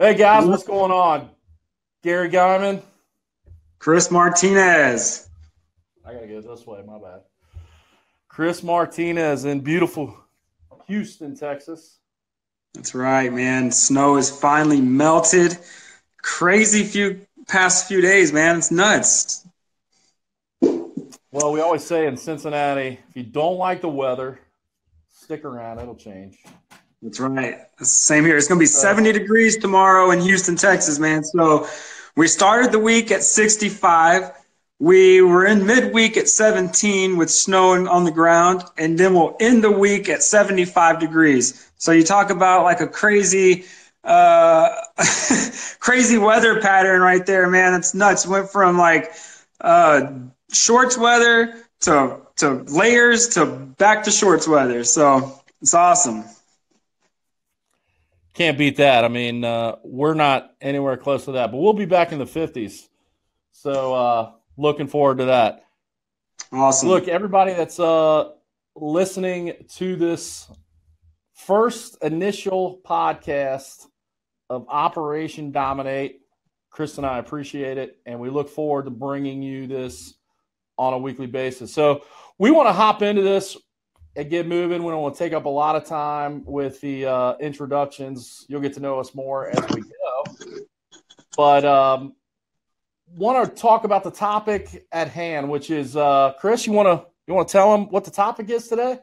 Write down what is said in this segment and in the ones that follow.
Hey guys, what's going on? Gary Guyman. Chris Martinez. I gotta go this way, my bad. Chris Martinez in beautiful Houston, Texas. That's right, man. Snow is finally melted. Crazy past few days, man. It's nuts. Well, we always say in Cincinnati, if you don't like the weather, stick around, it'll change. That's right. Same here. It's going to be 70 degrees tomorrow in Houston, Texas, man. So we started the week at 65. We were in midweek at 17 with snow on the ground, and then we'll end the week at 75 degrees. So you talk about like a crazy crazy weather pattern right there, man. It's nuts. Went from like shorts weather to layers to back to shorts weather. So it's awesome. Can't beat that. I mean, we're not anywhere close to that, but we'll be back in the 50s. So looking forward to that. Awesome. Look, everybody that's listening to this first initial podcast of Operation Dominate, Chris and I appreciate it, and we look forward to bringing you this on a weekly basis. So we want to hop into this and get moving. We don't want to take up a lot of time with the introductions. You'll get to know us more as we go. But want to talk about the topic at hand, which is Chris. You want to tell them what the topic is today?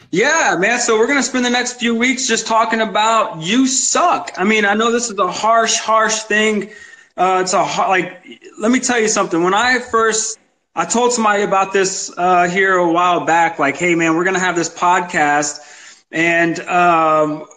Yeah, man. So we're going to spend the next few weeks just talking about you suck. I mean, I know this is a harsh thing. Let me tell you something. When I told somebody about this here a while back, like, hey, man, we're going to have this podcast. And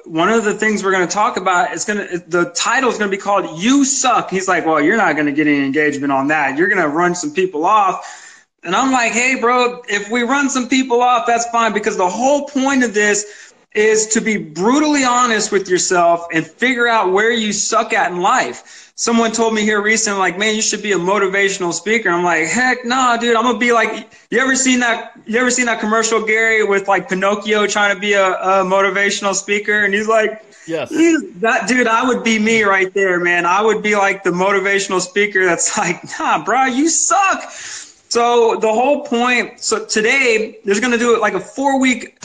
one of the things we're going to talk about the title is going to be called You Suck. He's like, well, you're not going to get any engagement on that. You're going to run some people off. And I'm like, hey, bro, if we run some people off, that's fine, because the whole point of this is to be brutally honest with yourself and figure out where you suck at in life. Someone told me here recently, like, man, you should be a motivational speaker. I'm like, heck no, dude. I'm gonna be like, you ever seen that commercial, Gary, with like Pinocchio trying to be a motivational speaker? And he's like, yes, that dude, I would be me right there, man. I would be like the motivational speaker that's like, nah, bro, you suck. So the whole point, so today there's going to do it like a four week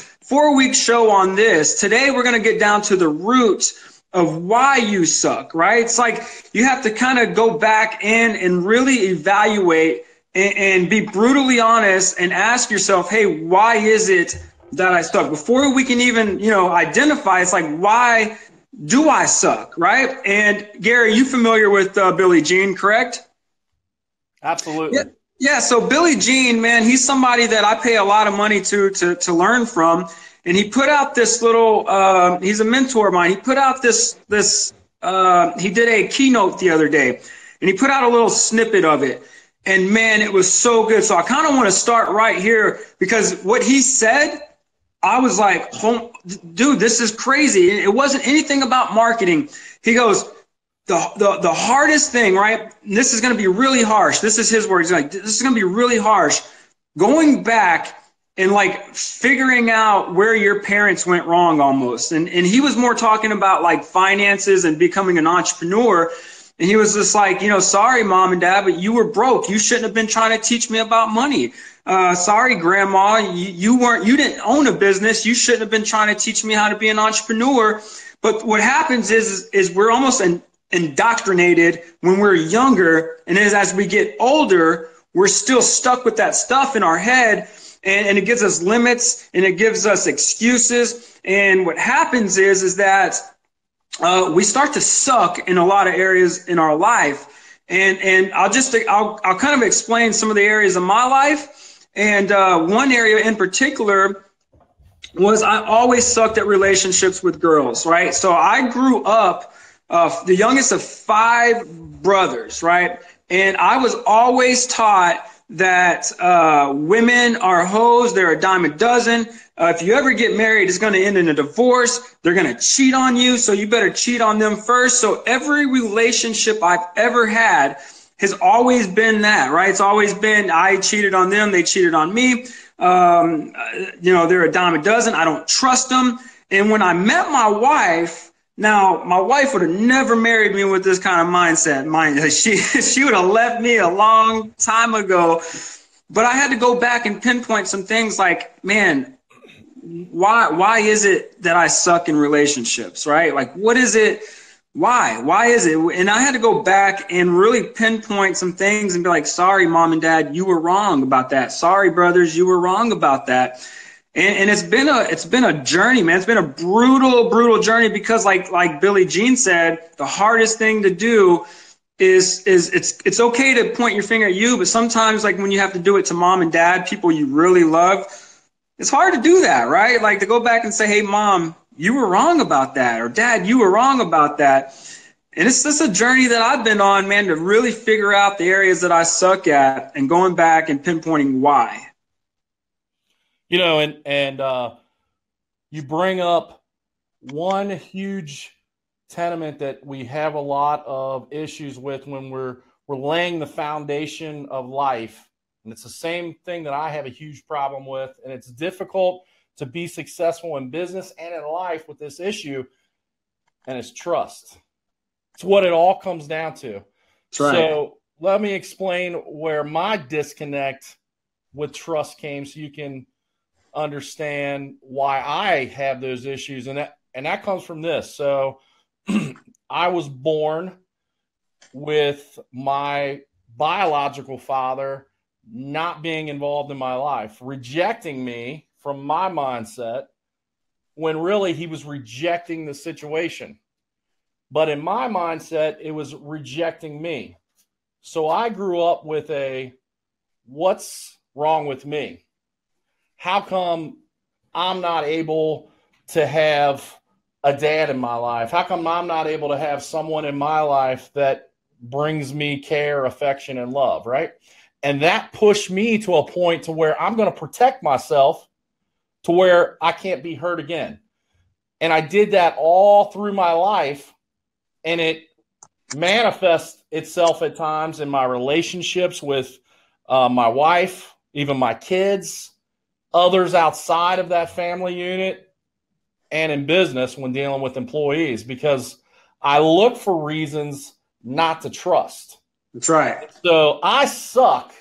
show on this. Today we're going to get down to the root of why you suck, right? It's like you have to kind of go back in and really evaluate and be brutally honest and ask yourself, hey, why is it that I suck? Before we can even, identify, it's like, why do I suck, right? And Gary, you familiar with Billie Jean, correct? Absolutely. Yeah, so Billie Jean, man, he's somebody that I pay a lot of money to learn from. And he put out this little, he's a mentor of mine. He put out he did a keynote the other day, and he put out a little snippet of it. And man, it was so good. So I kind of want to start right here, because what he said, I was like, dude, this is crazy. It wasn't anything about marketing. He goes, the hardest thing, right? And this is going to be really harsh. This is his words. He's like, this is going to be really harsh. Going back and like figuring out where your parents went wrong almost. And he was more talking about like finances and becoming an entrepreneur. And he was just like, sorry, mom and dad, but you were broke. You shouldn't have been trying to teach me about money. Sorry, grandma, you didn't own a business. You shouldn't have been trying to teach me how to be an entrepreneur. But what happens is we're almost indoctrinated when we're younger, and as we get older, we're still stuck with that stuff in our head, and it gives us limits and it gives us excuses. And what happens is that we start to suck in a lot of areas in our life. And I'll kind of explain some of the areas of my life. And one area in particular was I always sucked at relationships with girls, right? So I grew up the youngest of 5 brothers, right? And I was always taught that women are hoes. They're a dime a dozen. If you ever get married, it's going to end in a divorce. They're going to cheat on you, so you better cheat on them first. So every relationship I've ever had has always been that, right? It's always been I cheated on them, they cheated on me. They're a dime a dozen. I don't trust them. And when I met my wife, Now, my wife would have never married me with this kind of mindset. She would have left me a long time ago. But I had to go back and pinpoint some things like, man, why is it that I suck in relationships, right? Like, what is it? Why is it? And I had to go back and really pinpoint some things and be like, sorry, mom and dad, you were wrong about that. Sorry, brothers, you were wrong about that. And it's been a journey, man. It's been a brutal journey because like Billie Jean said, the hardest thing to do is it's okay to point your finger at you, but sometimes like when you have to do it to mom and dad, people you really love, it's hard to do that, right? Like to go back and say, hey, mom, you were wrong about that, or dad, you were wrong about that. And it's just a journey that I've been on, man, to really figure out the areas that I suck at and going back and pinpointing why. You know, and you bring up one huge tenement that we have a lot of issues with when we're laying the foundation of life. And it's the same thing that I have a huge problem with. And it's difficult to be successful in business and in life with this issue. And it's trust. It's what it all comes down to. That's right. So let me explain where my disconnect with trust came so you can understand why I have those issues. And that comes from this. So I was born with my biological father not being involved in my life, rejecting me from my mindset when really he was rejecting the situation. But in my mindset, it was rejecting me. So I grew up with what's wrong with me? How come I'm not able to have a dad in my life? How come I'm not able to have someone in my life that brings me care, affection, and love, right? And that pushed me to a point to where I'm going to protect myself to where I can't be hurt again. And I did that all through my life, and it manifests itself at times in my relationships with my wife, even my kids, others outside of that family unit, and in business when dealing with employees, because I look for reasons not to trust. That's right. So I suck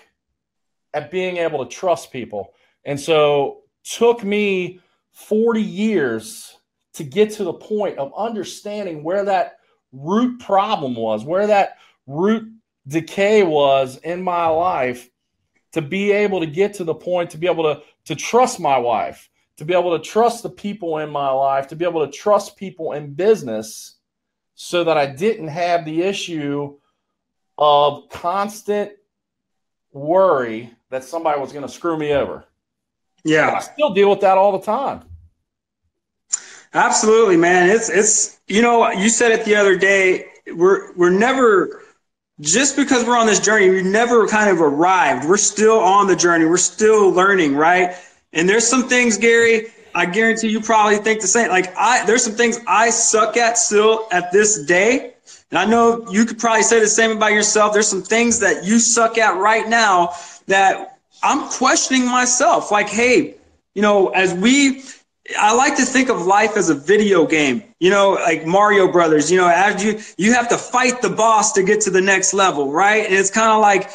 at being able to trust people. And so took me 40 years to get to the point of understanding where that root problem was, where that root decay was in my life, to be able to get to the point to be able to trust my wife, to be able to trust the people in my life, to be able to trust people in business, so that I didn't have the issue of constant worry that somebody was going to screw me over. Yeah. And I still deal with that all the time. Absolutely, man. It's you know, you said it the other day, we're never, just because we're on this journey, we never kind of arrived. We're still on the journey. We're still learning, right? And there's some things, Gary, I guarantee you probably think the same. Like there's some things I suck at still at this day. And I know you could probably say the same about yourself. There's some things that you suck at right now that I'm questioning myself. Like, hey, you know, I like to think of life as a video game, you know, like Mario Brothers, you know, as you have to fight the boss to get to the next level, right? And it's kind of like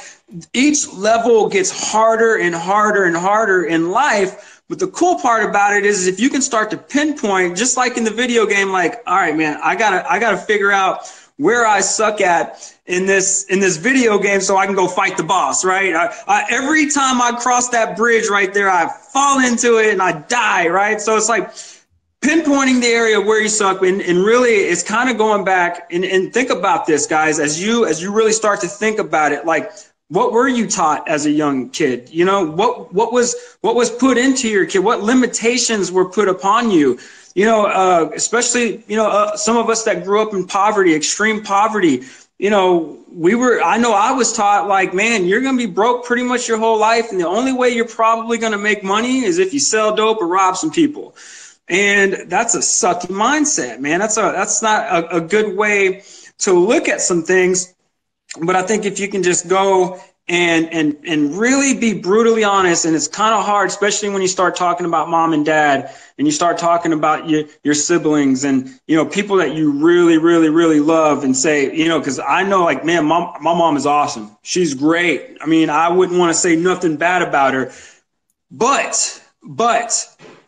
each level gets harder and harder and harder in life. But the cool part about it is if you can start to pinpoint, just like in the video game, like, all right, man, I gotta figure out where I suck at in this video game so I can go fight the boss, right? Every time I cross that bridge right there, I fall into it and I die, right? So it's like pinpointing the area where you suck, and really it's kind of going back and think about this, guys, as you really start to think about it, like, what were you taught as a young kid? You know, what was put into your kid? What limitations were put upon you? You know, especially, you know, some of us that grew up in poverty, extreme poverty, you know, I know I was taught, like, man, you're going to be broke pretty much your whole life. And the only way you're probably going to make money is if you sell dope or rob some people. And that's a sucky mindset, man. That's not a good way to look at some things. But I think if you can just go and really be brutally honest. And it's kind of hard, especially when you start talking about mom and dad and you start talking about your siblings and, you know, people that you really, really, really love, and say, you know, because I know, like, man, my mom is awesome. She's great. I mean, I wouldn't want to say nothing bad about her, but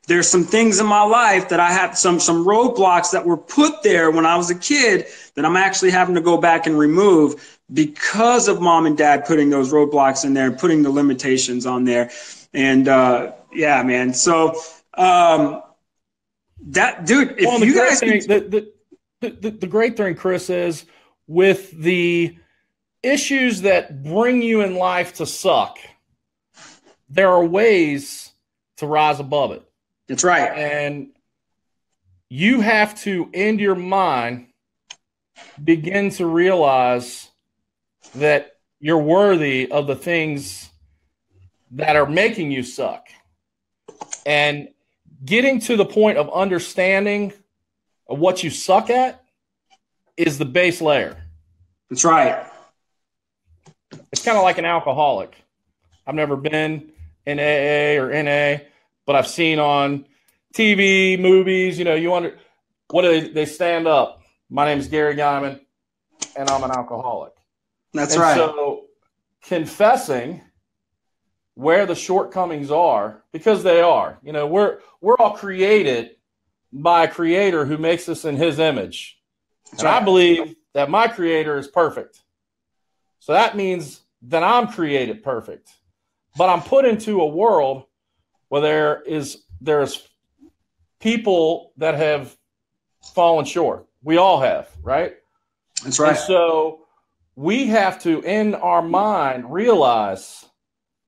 there's some things in my life that I have some roadblocks that were put there when I was a kid that I'm actually having to go back and remove because of mom and dad putting those roadblocks in there and putting the limitations on there. And yeah, man. So that dude, if you guys the great thing, Chris, is with the issues that bring you in life to suck, there are ways to rise above it. That's right. And you have to, in your mind, begin to realize that you're worthy of the things that are making you suck. And getting to the point of understanding of what you suck at is the base layer. That's right. It's kind of like an alcoholic. I've never been in AA or NA, but I've seen on TV, movies, you know, what do they stand up? My name is Gary Guyman, and I'm an alcoholic. That's right. So confessing where the shortcomings are, because they are, you know, we're all created by a creator who makes us in his image. And I believe that my creator is perfect. So that means that I'm created perfect. But I'm put into a world where there's people that have fallen short. We all have, right? That's right. And so we have to, in our mind, realize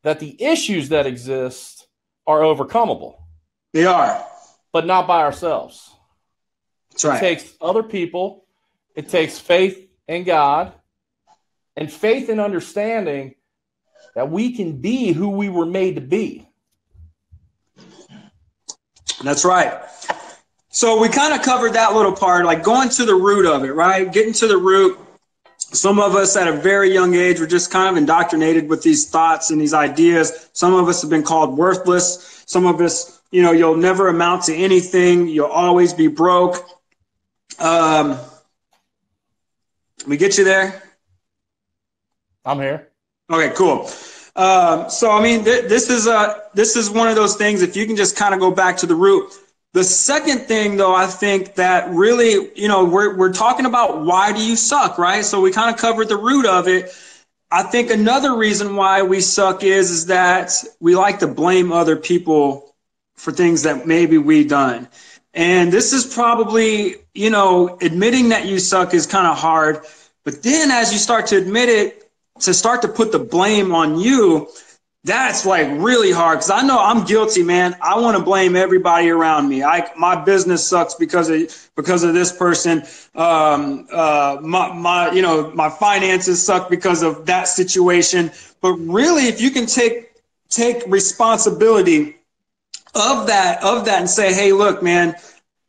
that the issues that exist are overcomable. They are. But not by ourselves. That's right. It takes other people. It takes faith in God and faith in understanding that we can be who we were made to be. That's right. So we kind of covered that little part, like going to the root of it, right? Getting to the root. Some of us at a very young age were just kind of indoctrinated with these thoughts and these ideas. Some of us have been called worthless. Some of us, you know, you'll never amount to anything. You'll always be broke. We get you there? I'm here. Okay, cool. So, I mean, this is one of those things, if you can just kind of go back to the root. The second thing, though, I think that really, you know, we're talking about why do you suck, right? So we kind of covered the root of it. I think another reason why we suck is that we like to blame other people for things that maybe we done. And this is probably, you know, admitting that you suck is kind of hard. But then as you start to admit it, to start to put the blame on you, that's like really hard, because I know I'm guilty, man. I want to blame everybody around me. My business sucks because of this person. My finances suck because of that situation. But really, if you can take responsibility of that and say, hey, look, man,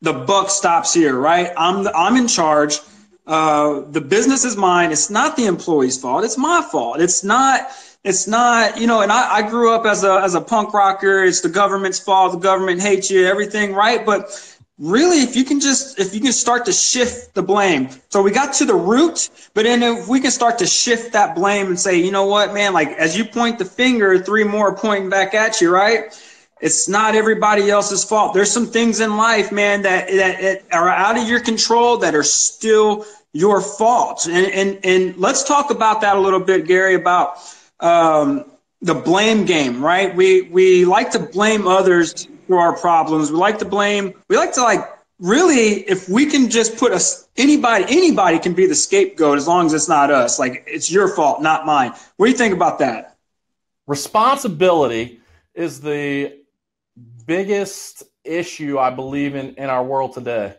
the buck stops here, right? I'm in charge. The business is mine. It's not the employee's fault. It's my fault. It's not, you know, and I grew up as a punk rocker. It's the government's fault. The government hates you, everything, right? But really, if you can start to shift the blame. So we got to the root, but then if we can start to shift that blame and say, you know what, man, like as you point the finger, three more are pointing back at you, right? It's not everybody else's fault. There's some things in life, man, that are out of your control that are still your fault. And let's talk about that a little bit, Gary, about the blame game, right? We like to blame others for our problems. We like to like, really, if we can just put anybody can be the scapegoat as long as it's not us. Like, it's your fault, not mine. What do you think about that? Responsibility is the biggest issue, I believe, in our world today.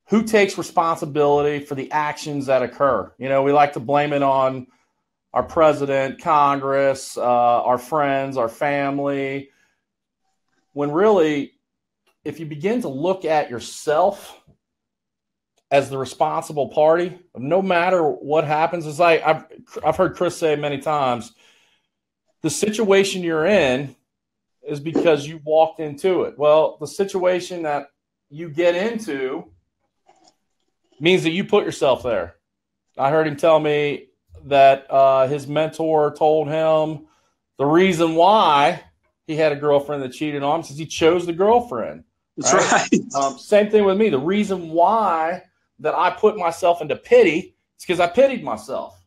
Who takes responsibility for the actions that occur? You know, we like to blame it on our president, Congress, our friends, our family, when really, if you begin to look at yourself as the responsible party, no matter what happens, it's like I've heard Chris say many times, the situation you're in is because you walked into it. Well, the situation that you get into means that you put yourself there. I heard him tell me that his mentor told him the reason why he had a girlfriend that cheated on him is he chose the girlfriend. That's right. Same thing with me. The reason why that I put myself into pity is because I pitied myself.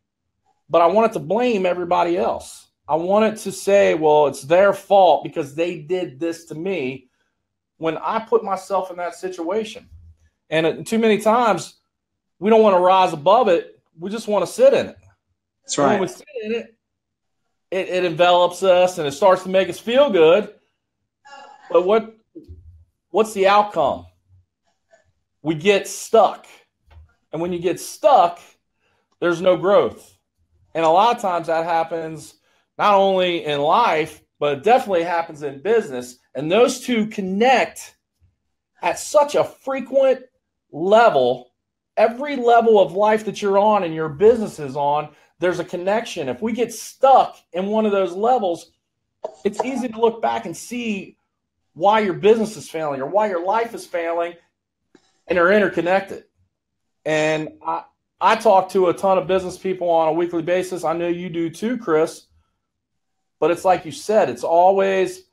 But I wanted to blame everybody else. I wanted to say, well, it's their fault because they did this to me when I put myself in that situation. And too many times we don't want to rise above it. We just want to sit in it. That's right. When we sit in it, it envelops us and it starts to make us feel good. But what's the outcome? We get stuck. And when you get stuck, there's no growth. And a lot of times that happens not only in life, but it definitely happens in business. And those two connect at such a frequent level. Every level of life that you're on and your business is on, there's a connection. If we get stuck in one of those levels, it's easy to look back and see why your business is failing or why your life is failing, and they're interconnected. And I talk to a ton of business people on a weekly basis. I know you do too, Chris. But it's like you said, it's always,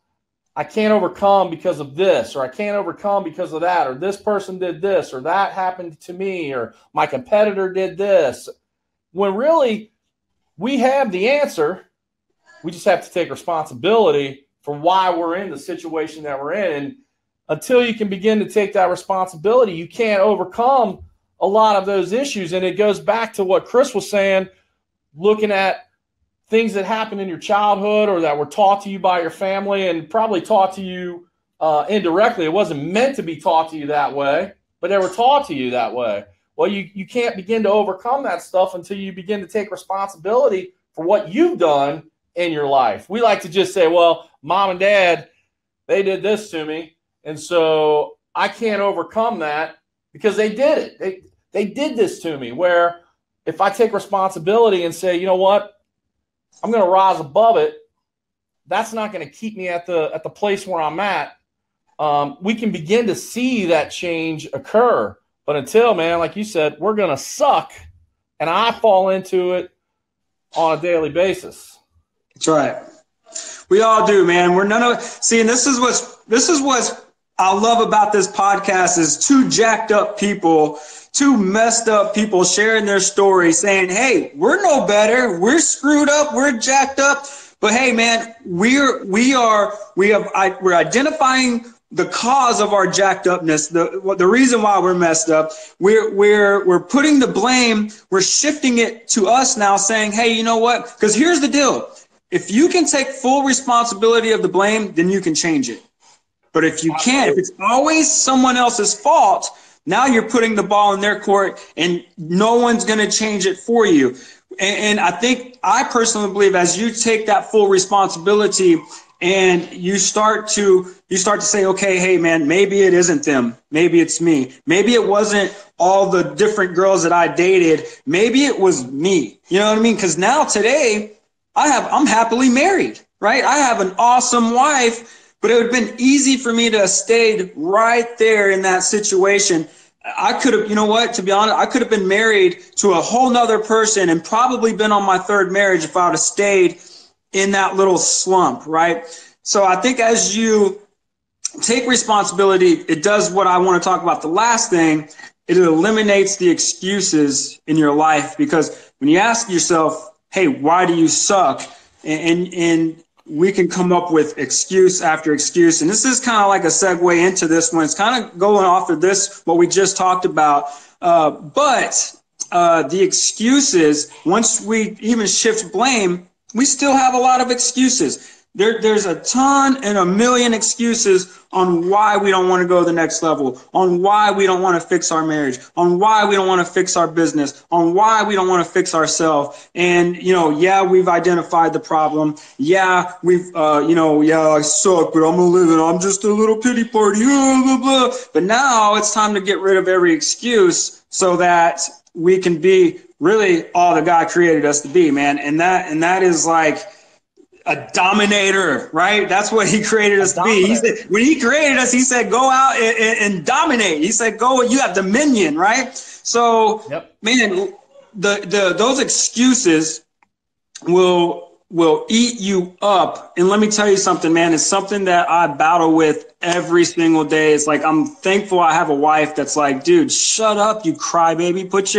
I can't overcome because of this, or I can't overcome because of that, or this person did this, or that happened to me, or my competitor did this. When really we have the answer, we just have to take responsibility for why we're in the situation that we're in. And until you can begin to take that responsibility, you can't overcome a lot of those issues. And it goes back to what Chris was saying, looking at things that happened in your childhood or that were taught to you by your family and probably taught to you indirectly. It wasn't meant to be taught to you that way, but they were taught to you that way. Well, you can't begin to overcome that stuff until you begin to take responsibility for what you've done in your life. We like to just say, well, mom and dad, they did this to me, and so I can't overcome that because they did it. They did this to me, where if I take responsibility and say, you know what, I'm going to rise above it, that's not going to keep me at the place where I'm at. We can begin to see that change occur. But until, man, like you said, we're going to suck, and I fall into it on a daily basis. That's right. We all do, man. We're none of see, and this is what I love about this podcast is two jacked up people, two messed up people sharing their story, saying, "Hey, we're no better. We're screwed up. We're jacked up. But hey, man, we're identifying the cause of our jacked upness, the reason why we're messed up. We're putting the blame, we're shifting it to us now, saying, hey, you know what? Because here's the deal. If you can take full responsibility of the blame, then you can change it. But if you can't, if it's always someone else's fault, now you're putting the ball in their court and no one's going to change it for you. And I personally believe as you take that full responsibility and you start to say, okay, hey, man, maybe it isn't them. Maybe it's me. Maybe it wasn't all the different girls that I dated. Maybe it was me. You know what I mean? Because now today I'm happily married, right? I have an awesome wife, but it would have been easy for me to have stayed right there in that situation. I could have, you know what, to be honest, I could have been married to a whole nother person and probably been on my third marriage if I would have stayed in that little slump, right? So I think as you take responsibility, it does what I want to talk about. The last thing, it eliminates the excuses in your life, because when you ask yourself, hey, why do you suck? And we can come up with excuse after excuse. And this is kind of like a segue into this one. It's kind of going off of this, what we just talked about. But the excuses, once we even shift blame, we still have a lot of excuses. There's a ton and a million excuses on why we don't want to go to the next level, on why we don't want to fix our marriage, on why we don't want to fix our business, on why we don't want to fix ourselves. And, yeah, we've identified the problem. Yeah, I suck, but I'm a living. I'm just a little pity party. Blah, blah, blah. But now it's time to get rid of every excuse so that we can be really all that God created us to be, man. And that is like, a dominator, right? That's what he created us to be. He said, when he created us, he said, go out and dominate. He said, go, you have dominion, right? So, man, those excuses will eat you up. And let me tell you something, man, it's something that I battle with every single day. It's like, I'm thankful I have a wife that's like, dude, shut up, you crybaby. Put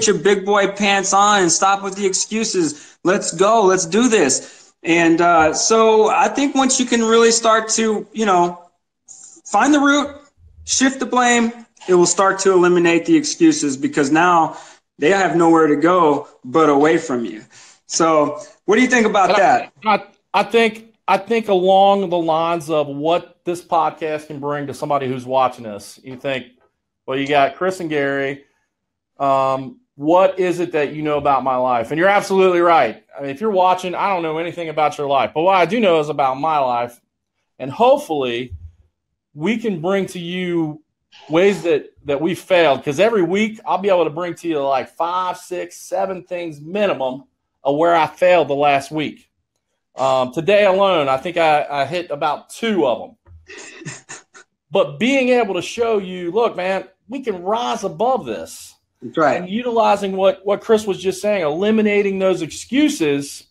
your big boy pants on and stop with the excuses. Let's go. Let's do this. And so I think once you can really start to, find the root, shift the blame, it will start to eliminate the excuses, because now they have nowhere to go but away from you. So what do you think about that? I think along the lines of what this podcast can bring to somebody who's watching this, you think, well, you got Chris and Gary. What is it that you know about my life? And you're absolutely right. I mean, if you're watching, I don't know anything about your life, but what I do know is about my life. And hopefully we can bring to you ways that we failed, because every week I'll be able to bring to you like 5, 6, 7 things minimum of where I failed the last week. Today alone, I think I hit about 2 of them. But being able to show you, look, man, we can rise above this. That's right. And utilizing what Chris was just saying, eliminating those excuses,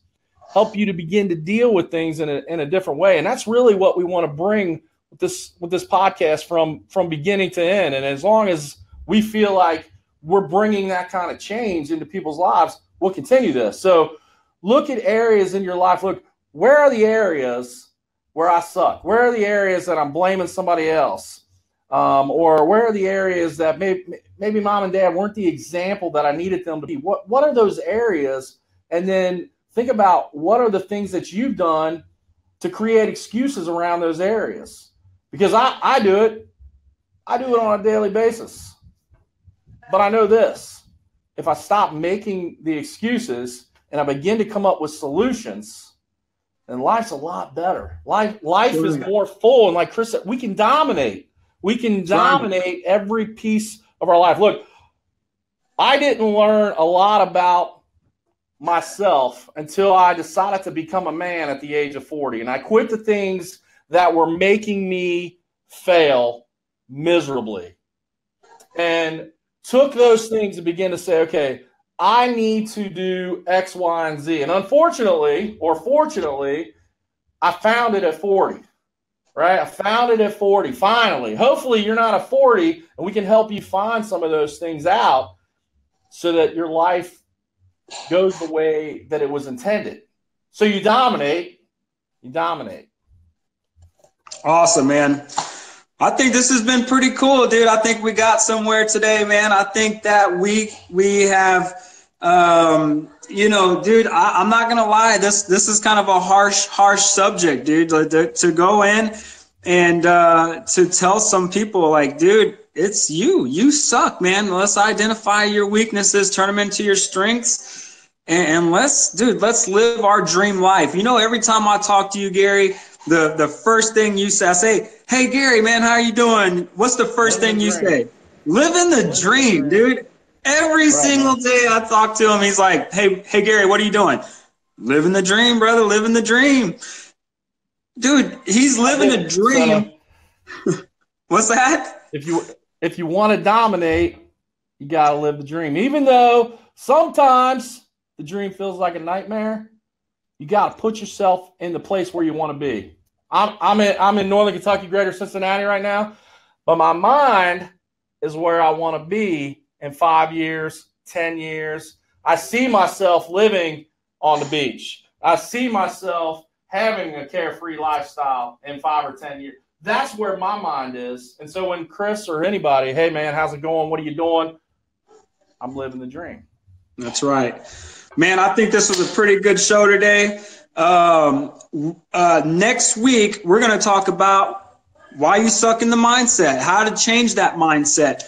help you to begin to deal with things in a different way. And that's really what we want to bring with this podcast from beginning to end. And as long as we feel like we're bringing that kind of change into people's lives, we'll continue this. So look at areas in your life. Look, where are the areas where I suck? Where are the areas that I'm blaming somebody else? Or where are the areas that maybe mom and dad weren't the example that I needed them to be? What are those areas? And then think about what are the things that you've done to create excuses around those areas. Because I do it. I do it on a daily basis. But I know this. If I stop making the excuses and I begin to come up with solutions, then life's a lot better. Life is more full. And like Chris said, we can dominate. We can dominate every piece of our life. Look, I didn't learn a lot about myself until I decided to become a man at the age of 40. And I quit the things that were making me fail miserably and took those things and began to say, okay, I need to do X, Y, and Z. And unfortunately, or fortunately, I found it at 40. Right? I found it at 40. Finally. Hopefully you're not at 40 and we can help you find some of those things out so that your life goes the way that it was intended. So you dominate. You dominate. Awesome, man. I think this has been pretty cool, dude. I think we got somewhere today, man. I think that we have dude, I'm not going to lie. This is kind of a harsh subject, dude, to go in and to tell some people like, dude, it's you suck, man. Let's identify your weaknesses, turn them into your strengths. And let's live our dream life. Every time I talk to you, Gary, the first thing you say, I say, hey, Gary, man, how are you doing? What's the first thing you say? Living the dream, dude. Every single day I talk to him, he's like, hey, Gary, what are you doing? Living the dream, brother, living the dream. Dude, he's living a dream. What's that? If you want to dominate, you got to live the dream. Even though sometimes the dream feels like a nightmare, you got to put yourself in the place where you want to be. I'm in Northern Kentucky, Greater Cincinnati right now, but my mind is where I want to be in 5 years, 10 years. I see myself living on the beach. I see myself having a carefree lifestyle in 5 or 10 years. That's where my mind is. And so when Chris or anybody, hey, man, how's it going? What are you doing? I'm living the dream. That's right. Man, I think this was a pretty good show today. Next week, we're going to talk about why you suck in the mindset, how to change that mindset.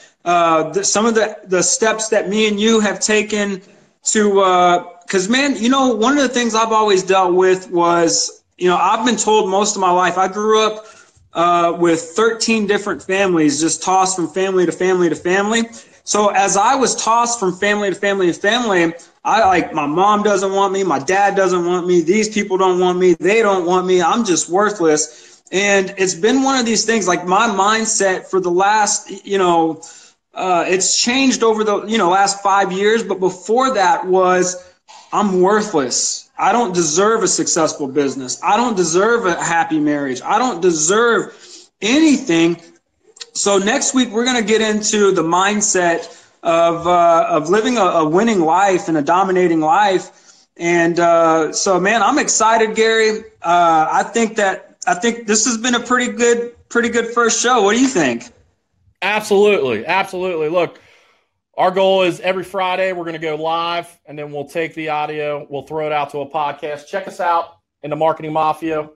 Some of the steps that me and you have taken to, because, man, one of the things I've always dealt with was, I've been told most of my life, I grew up with 13 different families, just tossed from family to family to family. So as I was tossed from family to family to family, my mom doesn't want me, my dad doesn't want me, these people don't want me, they don't want me, I'm just worthless. And it's been one of these things, like my mindset for the last, it's changed over the, last 5 years. But before that was, I'm worthless. I don't deserve a successful business. I don't deserve a happy marriage. I don't deserve anything. So next week, we're going to get into the mindset of living a winning life and a dominating life. And so, man, I'm excited, Gary. I think this has been a pretty good first show. What do you think? Absolutely. Absolutely. Look, our goal is every Friday we're going to go live, and then we'll take the audio, we'll throw it out to a podcast. Check us out in the Marketing Mafia.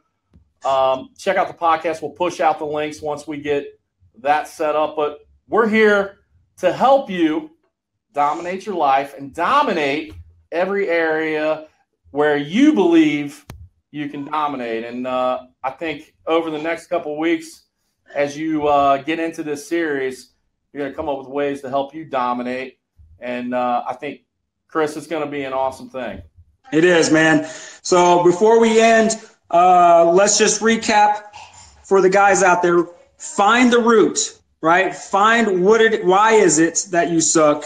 Check out the podcast. We'll push out the links once we get that set up. But we're here to help you dominate your life and dominate every area where you believe you can dominate. And I think over the next couple of weeks, as you get into this series, you're going to come up with ways to help you dominate. And I think, Chris, it's going to be an awesome thing. It is, man. So before we end, let's just recap for the guys out there. Find the root, right? Find why is it that you suck?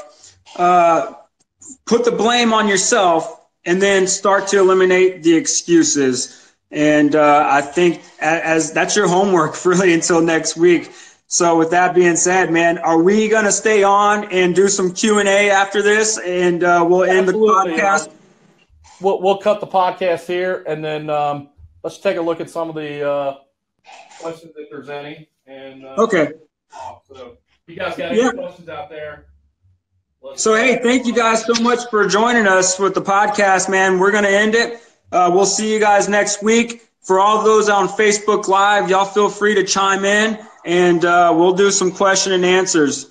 Put the blame on yourself, and then start to eliminate the excuses. And I think as that's your homework really until next week. So with that being said, man, are we going to stay on and do some Q&A after this, and we'll end the podcast? We'll cut the podcast here, and then let's take a look at some of the questions if there's any. And okay. So you guys got any questions out there? So, hey, thank you guys so much for joining us with the podcast, man. We're going to end it. We'll see you guys next week. For all those on Facebook Live, y'all feel free to chime in, and we'll do some question and answers.